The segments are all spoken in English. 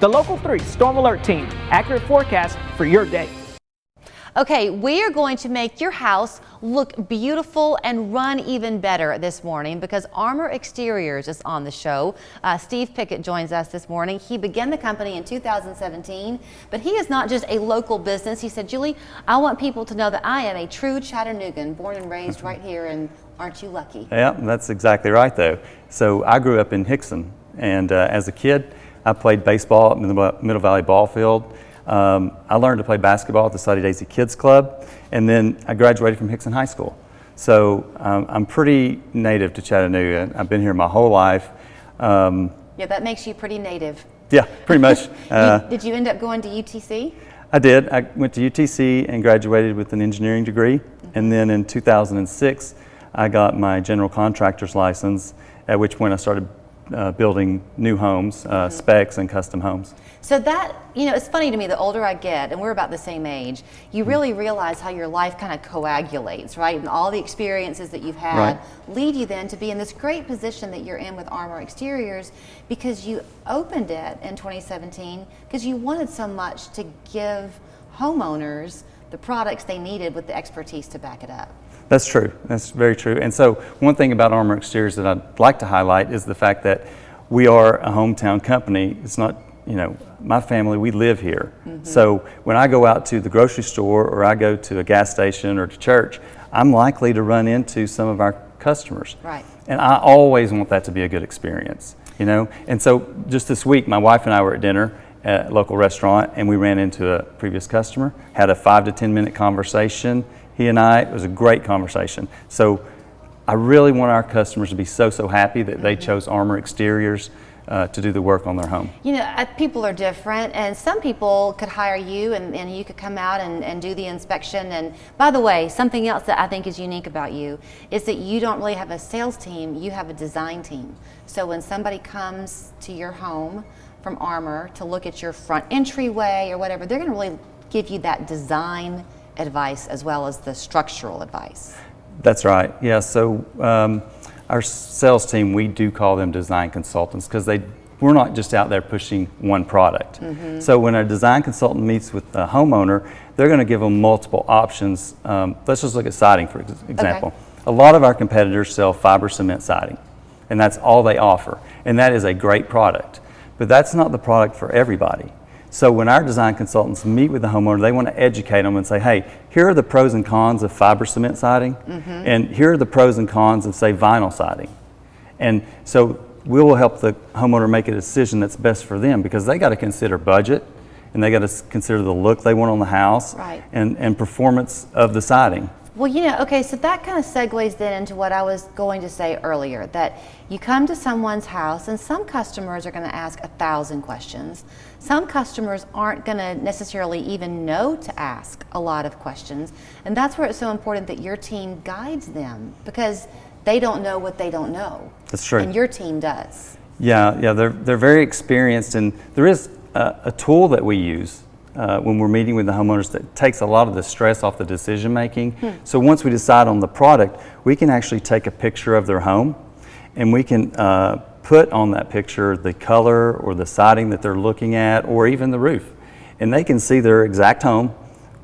The Local 3 Storm Alert Team, accurate forecast for your day. Okay, we are going to make your house look beautiful and run even better this morning because Armor Xteriors is on the show. Steve Pickett joins us this morning. He began the company in 2017, but he is not just a local business. He said, Julie, I want people to know that I am a true Chattanoogan, born and raised right here, and aren't you lucky? Yeah, that's exactly right though. So I grew up in Hickson, and as a kid, I played baseball in the Middle Valley ball field. I learned to play basketball at the Sunny Daisy Kids Club, and then I graduated from Hickson High School. So I'm pretty native to Chattanooga. I've been here my whole life. Yeah, that makes you pretty native. Yeah, pretty much. Did you end up going to UTC? I did. I went to UTC and graduated with an engineering degree. And then in 2006, I got my general contractor's license, at which point I started building new homes, specs and custom homes. So that, you know, it's funny to me, the older I get, and we're about the same age, you really realize how your life kind of coagulates, right? And all the experiences that you've had lead you then to be in this great position that you're in with Armor Xteriors, because you opened it in 2017 because you wanted so much to give homeowners the products they needed with the expertise to back it up. That's true. That's very true. And so one thing about Armor Xteriors that I'd like to highlight is the fact that we are a hometown company. It's not, you know, my family, we live here. So when I go out to the grocery store or I go to a gas station or to church, I'm likely to run into some of our customers. Right. And I always want that to be a good experience, you know. And so just this week, my wife and I were at dinner at a local restaurant, and we ran into a previous customer, had a 5 to 10 minute conversation. He and I, it was a great conversation. So I really want our customers to be so happy that they chose Armor Xteriors to do the work on their home. You know, people are different, and some people could hire you and you could come out and do the inspection. And by the way, something else that I think is unique about you is that you don't really have a sales team, you have a design team. So when somebody comes to your home from Armor to look at your front entryway or whatever, they're going to really give you that design advice as well as the structural advice. That's right. Yeah. So our sales team, we do call them design consultants because we're not just out there pushing one product. So when a design consultant meets with a homeowner, they're going to give them multiple options. Let's just look at siding, for example. Okay. A lot of our competitors sell fiber cement siding, and that's all they offer. And that is a great product, but that's not the product for everybody. So when our design consultants meet with the homeowner, they want to educate them and say, hey, here are the pros and cons of fiber cement siding, and here are the pros and cons of, say, vinyl siding. And so we will help the homeowner make a decision that's best for them, because they got to consider budget, and they got to consider the look they want on the house, and performance of the siding. Well, you know, okay, so that kind of segues then into what I was going to say earlier, that you come to someone's house and some customers are going to ask 1,000 questions. Some customers aren't going to necessarily even know to ask a lot of questions. And that's where it's so important that your team guides them, because they don't know what they don't know. That's true. And your team does. Yeah, they're very experienced, and there is a tool that we use when we're meeting with the homeowners that takes a lot of the stress off the decision making. So once we decide on the product, we can actually take a picture of their home, and we can put on that picture the color or the siding that they're looking at, or even the roof. And they can see their exact home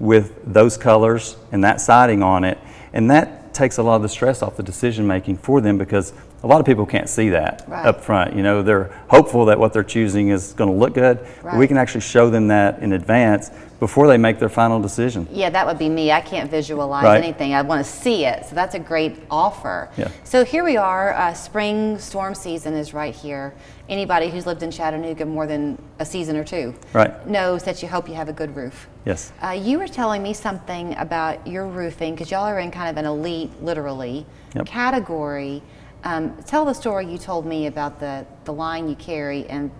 with those colors and that siding on it. And that takes a lot of the stress off the decision making for them, because a lot of people can't see that up front. You know, they're hopeful that what they're choosing is going to look good. But we can actually show them that in advance before they make their final decision. Yeah, that would be me. I can't visualize anything. I want to see it. So that's a great offer. Yeah. So here we are. Spring storm season is right here. Anybody who's lived in Chattanooga more than a season or two knows that you hope you have a good roof. Yes. You were telling me something about your roofing, because y'all are in kind of an elite, literally, category. Tell the story you told me about the line you carry and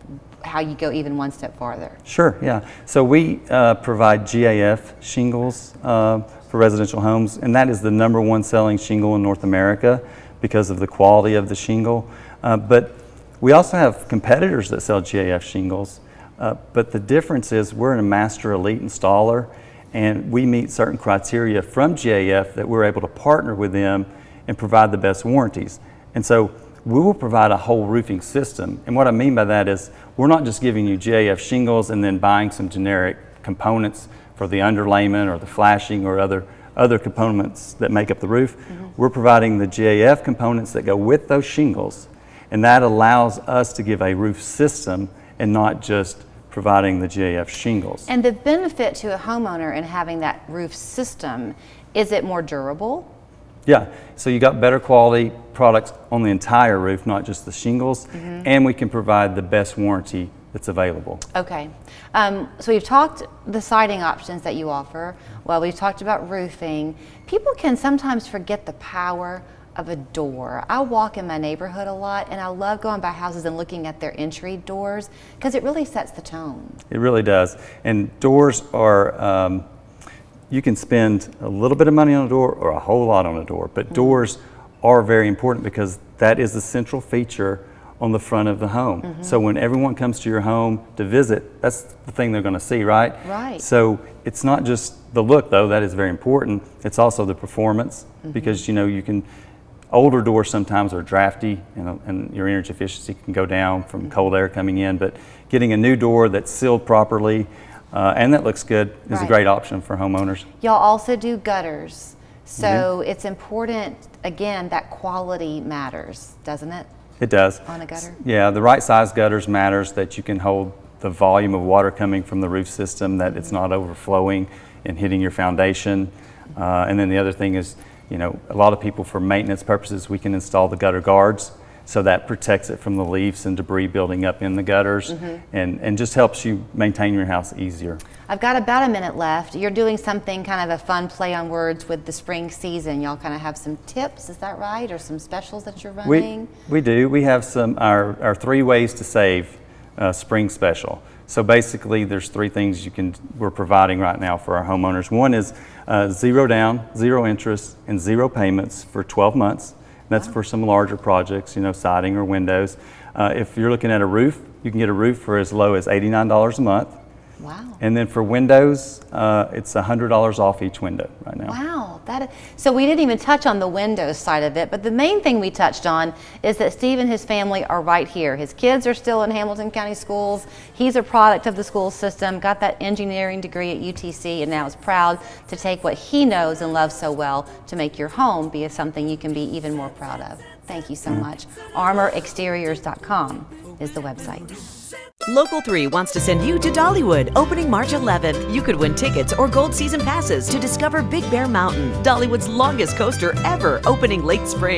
how you go even one step farther. Sure, yeah. So we provide GAF shingles for residential homes, and that is the #1 selling shingle in North America because of the quality of the shingle. But we also have competitors that sell GAF shingles, but the difference is we're a master elite installer, and we meet certain criteria from GAF that we're able to partner with them and provide the best warranties. And so we will provide a whole roofing system. And what I mean by that is we're not just giving you GAF shingles and then buying some generic components for the underlayment or the flashing or other components that make up the roof. We're providing the GAF components that go with those shingles, and that allows us to give a roof system and not just providing the GAF shingles. And the benefit to a homeowner in having that roof system, is it more durable? Yeah, so you got better quality products on the entire roof, not just the shingles, and we can provide the best warranty that's available. Okay, so we've talked the siding options that you offer. Well, we've talked about roofing. People can sometimes forget the power of a door. I walk in my neighborhood a lot, and I love going by houses and looking at their entry doors because it really sets the tone. It really does. And doors are, you can spend a little bit of money on a door or a whole lot on a door, but doors are very important because that is the central feature on the front of the home. So when everyone comes to your home to visit, that's the thing they're going to see, right? Right. So it's not just the look, though, that is very important. It's also the performance because, you know, you can, older doors sometimes are drafty, you know, and your energy efficiency can go down from cold air coming in, but getting a new door that's sealed properly and that looks good is a great option for homeowners. Y'all also do gutters. So it's important, again, that quality matters, doesn't it? It does. On a gutter? Yeah, the right size gutters matters, that you can hold the volume of water coming from the roof system, that it's not overflowing and hitting your foundation. And then the other thing is, you know, a lot of people, for maintenance purposes, we can install the gutter guards, so that protects it from the leaves and debris building up in the gutters and just helps you maintain your house easier. I've got about a minute left. You're doing something kind of a fun play on words with the spring season. Y'all kind of have some tips, is that right? Or some specials that you're running? We do. We have some, our 3 ways to save spring special. So basically there's 3 things we're providing right now for our homeowners. One is 0 down, 0 interest, and 0 payments for 12 months. That's for some larger projects, you know, siding or windows. If you're looking at a roof, you can get a roof for as low as $89 a month. Wow. And then for windows, it's $100 off each window right now. Wow. So we didn't even touch on the windows side of it, but the main thing we touched on is that Steve and his family are right here. His kids are still in Hamilton County schools. He's a product of the school system, got that engineering degree at UTC, and now is proud to take what he knows and loves so well to make your home be something you can be even more proud of. Thank you so much. ArmorXteriors.com is the website. Local 3 wants to send you to Dollywood, opening March 11th. You could win tickets or gold season passes to discover Big Bear Mountain, Dollywood's longest coaster ever, opening late spring.